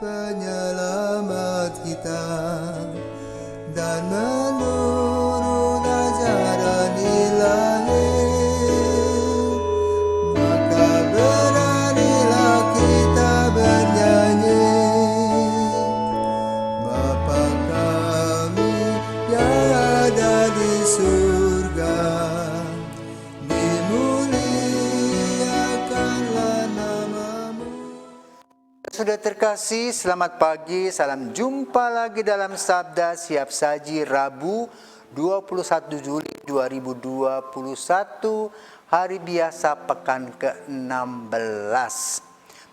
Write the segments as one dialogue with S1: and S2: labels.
S1: Penyelamat kita dan menurut ajaran Ilahi, maka beranilah kita bernyanyi. Bapa kami yang ada di surga, dimuliakanlah namamu. Sudah terkasih, selamat pagi, salam jumpa lagi dalam Sabda Siap Saji Rabu 21 Juli 2021, hari biasa pekan ke-16.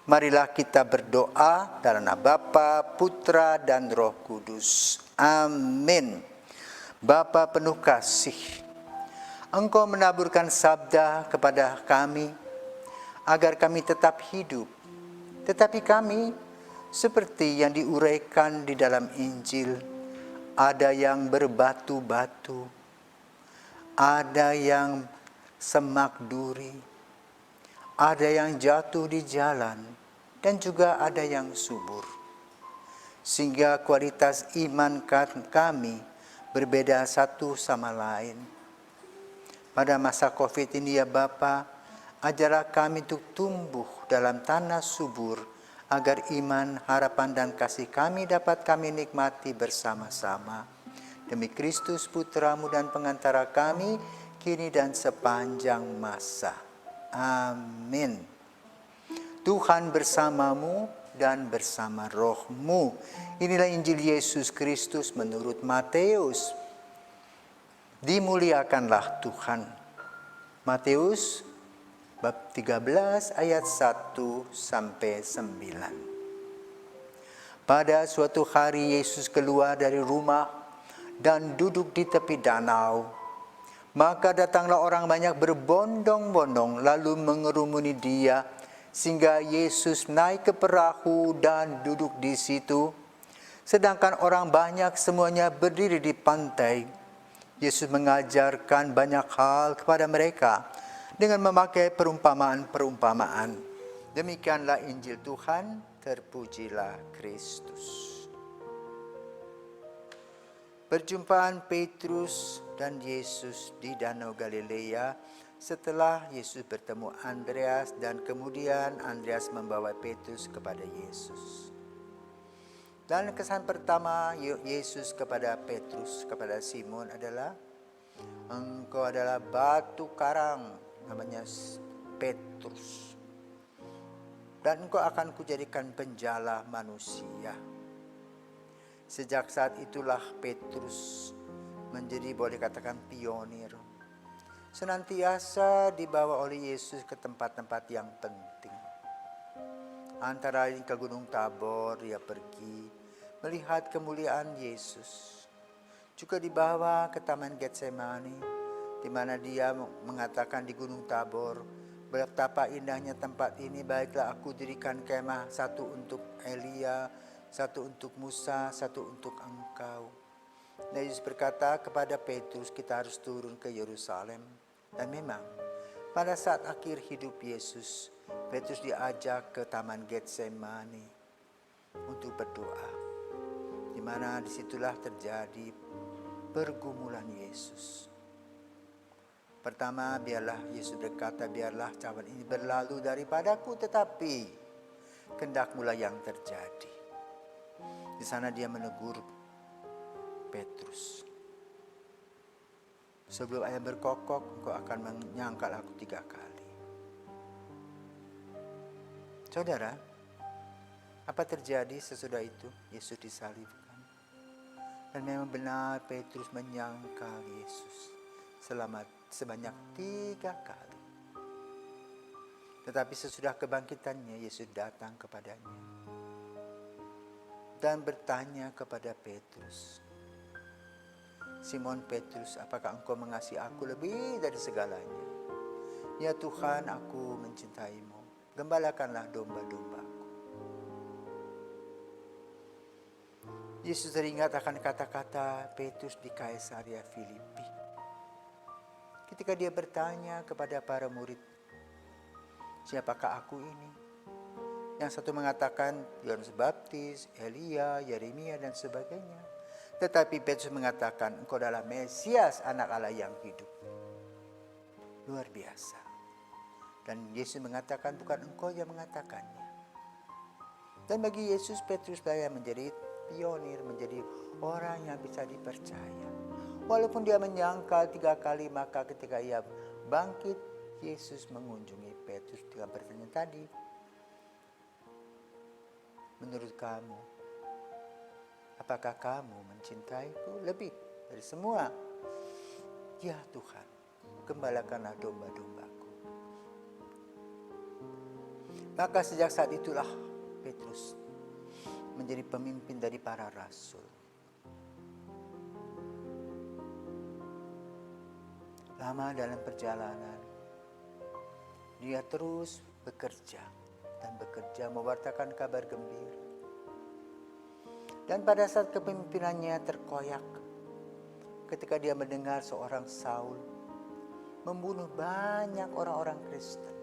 S1: Marilah kita berdoa dalam nama Bapa, Putra, dan Roh Kudus. Amin. Bapa penuh kasih, Engkau menaburkan sabda kepada kami agar kami tetap hidup. Tetapi kami, seperti yang diuraikan di dalam Injil, ada yang berbatu-batu, ada yang semak duri, ada yang jatuh di jalan, dan juga ada yang subur. Sehingga kualitas iman kami berbeda satu sama lain. Pada masa COVID ini ya Bapa, ajarlah kami untuk tumbuh dalam tanah subur, agar iman, harapan, dan kasih kami dapat kami nikmati bersama-sama. Demi Kristus Putramu dan pengantara kami, kini dan sepanjang masa. Amin. Tuhan bersamamu dan bersama rohmu. Inilah Injil Yesus Kristus menurut Matius. Dimuliakanlah Tuhan. Matius bab 13 ayat 1 sampai 9. Pada suatu hari Yesus keluar dari rumah dan duduk di tepi danau. Maka datanglah orang banyak berbondong-bondong lalu mengerumuni dia, sehingga Yesus naik ke perahu dan duduk di situ. Sedangkan orang banyak semuanya berdiri di pantai. Yesus mengajarkan banyak hal kepada mereka dengan memakai perumpamaan-perumpamaan. Demikianlah Injil Tuhan, terpujilah Kristus. Perjumpaan Petrus dan Yesus di Danau Galilea setelah Yesus bertemu Andreas dan kemudian Andreas membawa Petrus kepada Yesus. Dan kesan pertama Yesus kepada Petrus, kepada Simon adalah, engkau adalah batu karang, namanya Petrus, dan engkau akan kujadikan penjala manusia. Sejak saat itulah Petrus menjadi, boleh katakan, pionir. Senantiasa dibawa oleh Yesus ke tempat-tempat yang penting. Antara lain ke Gunung Tabor dia pergi melihat kemuliaan Yesus. Juga dibawa ke Taman Getsemani, di mana dia mengatakan di Gunung Tabor, betapa indahnya tempat ini, baiklah aku dirikan kemah, satu untuk Elia, satu untuk Musa, satu untuk engkau. Dan Yesus berkata kepada Petrus, kita harus turun ke Yerusalem. Dan memang pada saat akhir hidup Yesus, Petrus diajak ke Taman Getsemani untuk berdoa, di mana disitulah terjadi pergumulan Yesus. Pertama, biarlah Yesus berkata, biarlah cawan ini berlalu daripadaku, tetapi kehendak-Mu lah yang terjadi. Di sana dia menegur Petrus. Sebelum ayam berkokok, engkau akan menyangkal aku 3 kali. Saudara, apa terjadi sesudah itu? Yesus disalibkan. Dan memang benar Petrus menyangkal Yesus sebanyak 3 kali. Tetapi sesudah kebangkitannya, Yesus datang kepadanya dan bertanya kepada Petrus, Simon Petrus, apakah engkau mengasihi aku lebih dari segalanya? Ya Tuhan, aku mencintaimu. Gembalakanlah domba-dombaku. Yesus teringat akan kata-kata Petrus di Kaisaria Filipi. Ketika dia bertanya kepada para murid, siapakah aku ini? Yang satu mengatakan Yohanes Baptis, Elia, Yeremia, dan sebagainya. Tetapi Petrus mengatakan, engkau adalah Mesias, anak Allah yang hidup. Luar biasa. Dan Yesus mengatakan, bukan engkau yang mengatakannya. Dan bagi Yesus, Petrus lah yang menjadi pionir, menjadi orang yang bisa dipercaya. Walaupun dia menyangkal 3 kali, maka ketika ia bangkit, Yesus mengunjungi Petrus dengan pertanyaan tadi. Menurut kamu, apakah kamu mencintaiku lebih dari semua? Ya Tuhan, gembalakanlah domba-dombaku. Maka sejak saat itulah Petrus menjadi pemimpin dari para rasul. Lama dalam perjalanan, dia terus bekerja mewartakan kabar gembira. Dan pada saat kepemimpinannya terkoyak, ketika dia mendengar seorang Saul membunuh banyak orang-orang Kristen,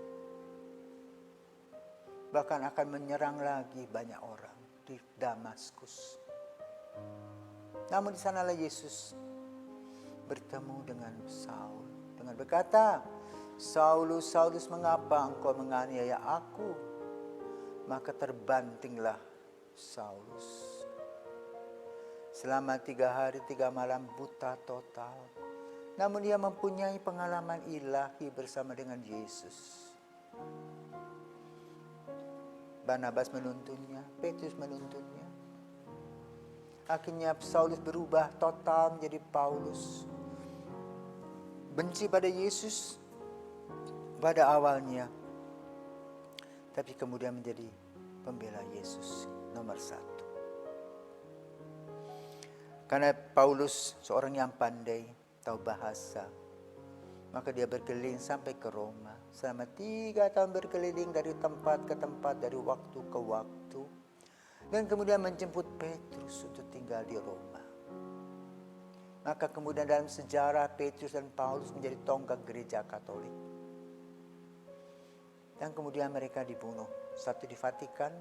S1: bahkan akan menyerang lagi banyak orang di Damaskus. Namun di sanalah Yesus bertemu dengan Saul dengan berkata, Saulus, Saulus, mengapa engkau menganiaya aku? Maka terbantinglah Saulus. Selama 3 hari 3 malam buta total. Namun dia mempunyai pengalaman ilahi bersama dengan Yesus. Barnabas menuntunnya, Petrus menuntunnya. Akhirnya Saulus berubah total menjadi Paulus. Benci pada Yesus pada awalnya, tapi kemudian menjadi pembela Yesus nomor 1. Karena Paulus seorang yang pandai, tahu bahasa, maka dia berkeliling sampai ke Roma. Selama 3 tahun berkeliling dari tempat ke tempat, dari waktu ke waktu. Dan kemudian menjemput Petrus untuk tinggal di Roma. Maka kemudian dalam sejarah Petrus dan Paulus menjadi tonggak gereja Katolik. Dan kemudian mereka dibunuh. Satu di Vatikan,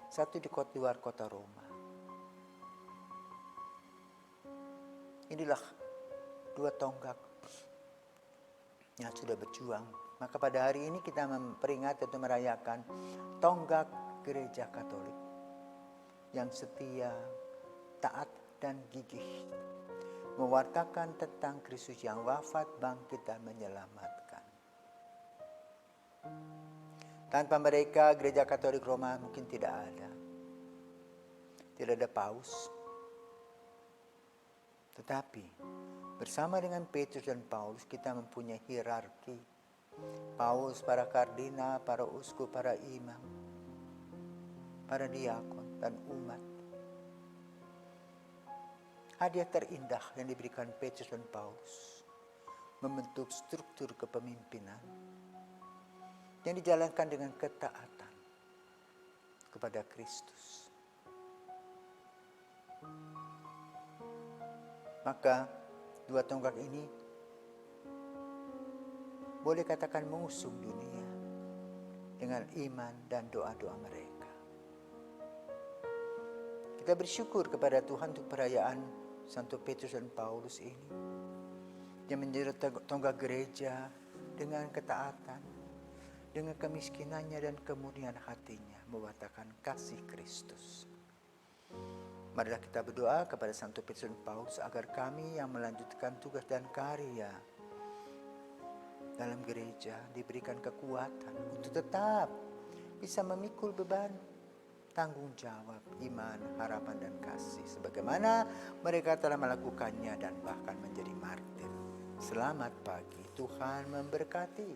S1: satu di luar kota Roma. Inilah 2 tonggak yang sudah berjuang. Maka pada hari ini kita memperingati atau merayakan tonggak gereja Katolik yang setia, taat, dan gigih mewartakan tentang Kristus yang wafat, bangkit, dan menyelamatkan. Tanpa mereka, gereja Katolik Roma mungkin tidak ada. Tidak ada paus. Tetapi bersama dengan Petrus dan Paulus kita mempunyai hierarki. Paus, para kardinal, para uskup, para imam, para diakon, dan umat. Hadiah terindah yang diberikan Petrus dan Paulus membentuk struktur kepemimpinan yang dijalankan dengan ketaatan kepada Kristus. Maka 2 tonggak ini boleh katakan mengusung dunia dengan iman dan doa-doa mereka. Kita bersyukur kepada Tuhan untuk perayaan Santo Petrus dan Paulus ini yang menjadi tonggak gereja dengan ketaatan, dengan kemiskinannya dan kemurnian hatinya mewartakan kasih Kristus. Marilah kita berdoa kepada Santo Petrus dan Paulus agar kami yang melanjutkan tugas dan karya dalam gereja diberikan kekuatan untuk tetap bisa memikul beban tanggung jawab, iman, harapan, dan kasih sebagaimana mereka telah melakukannya dan bahkan menjadi martir. Selamat pagi, Tuhan memberkati.